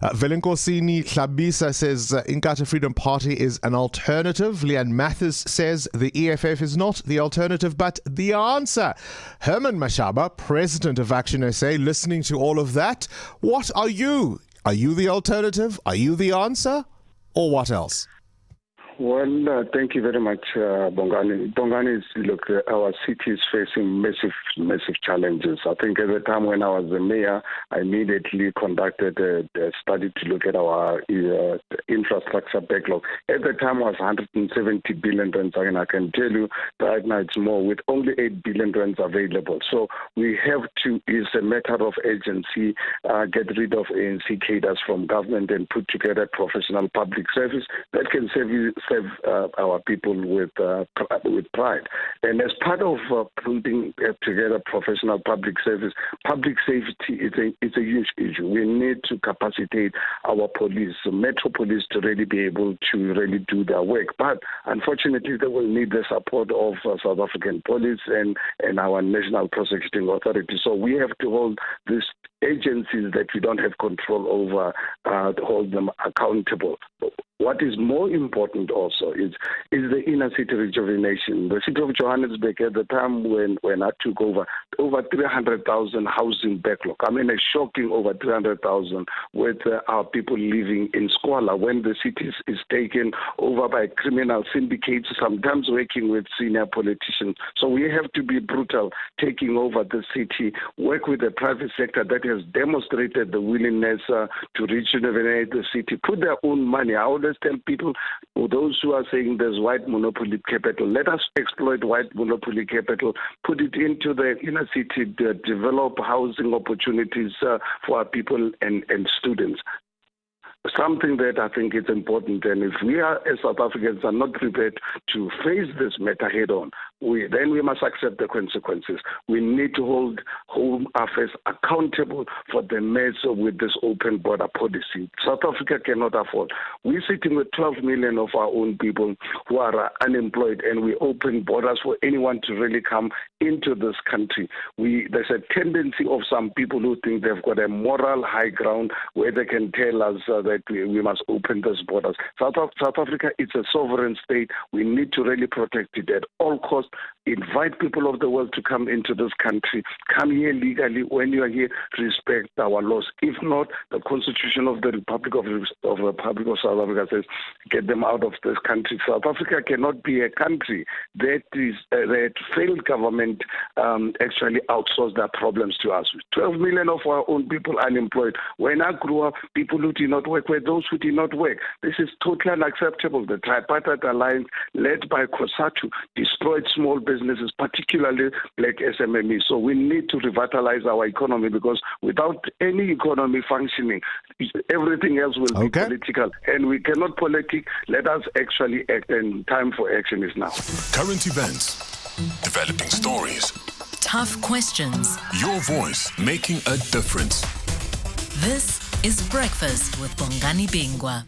Velenkosini Tlabisa says Inkatha Freedom Party is an alternative. Leanne Mathis says the EFF is not the alternative but the answer. Herman Mashaba, President of Action SA, listening to all of that. What are you? Are you the alternative? Are you the answer? Or what else? Well, thank you very much, Bongani. Bongani, look, our city is facing massive challenges. I think at the time when I was the mayor, I immediately conducted a study to look at our infrastructure backlog. At the time, it was 170 billion rands, and I can tell you right now it's more, with only 8 billion rands available. So we have to, it's a matter of agency, get rid of ANC cadres from government and put together professional public service that can serve our people with pride. And as part of putting together professional public service, public safety is a huge issue. We need to capacitate our police, metro police, to really be able to really do their work. But unfortunately, they will need the support of South African police and our National Prosecuting Authority. So we have to hold these agencies that we don't have control over, hold them accountable. What is more important also is the inner city rejuvenation. The city of Johannesburg, at the time when I took over 300,000 housing backlog. I mean, a shocking over 300,000 with our people living in squalor when the city is taken over by criminal syndicates, sometimes working with senior politicians. So we have to be brutal, taking over the city, work with the private sector that has demonstrated the willingness to rejuvenate the city, put their own money. I always tell people, those who are saying there's white monopoly capital, let us exploit white monopoly capital, put it into the inner city, develop housing opportunities for our people and students. Something that I think is important, and if we are, as South Africans, are not prepared to face this matter head on, then we must accept the consequences. We need to hold Home Affairs accountable for the mess with this open border policy. South Africa cannot afford. We're sitting with 12 million of our own people who are unemployed, and we open borders for anyone to really come into this country. There's a tendency of some people who think they've got a moral high ground where they can tell us that we must open those borders. South Africa is a sovereign state. We need to really protect it at all costs. Invite people of the world to come into this country. Come here legally. When you are here, respect our laws. If not, the Constitution of the Republic of South Africa says, get them out of this country. South Africa cannot be a country that failed government actually outsource their problems to us. 12 million of our own people unemployed. When I grew up, people who did not work were those who did not work. This is totally unacceptable. The Tripartite Alliance, led by COSATU, destroyed small businesses, particularly black SMMEs. So we need to revitalize our economy, because without any economy functioning, everything else will be political. And we cannot politic. Let us actually act, and time for action is now. Current events, developing stories, tough questions, your voice making a difference. This is Breakfast with Bongani Bingwa.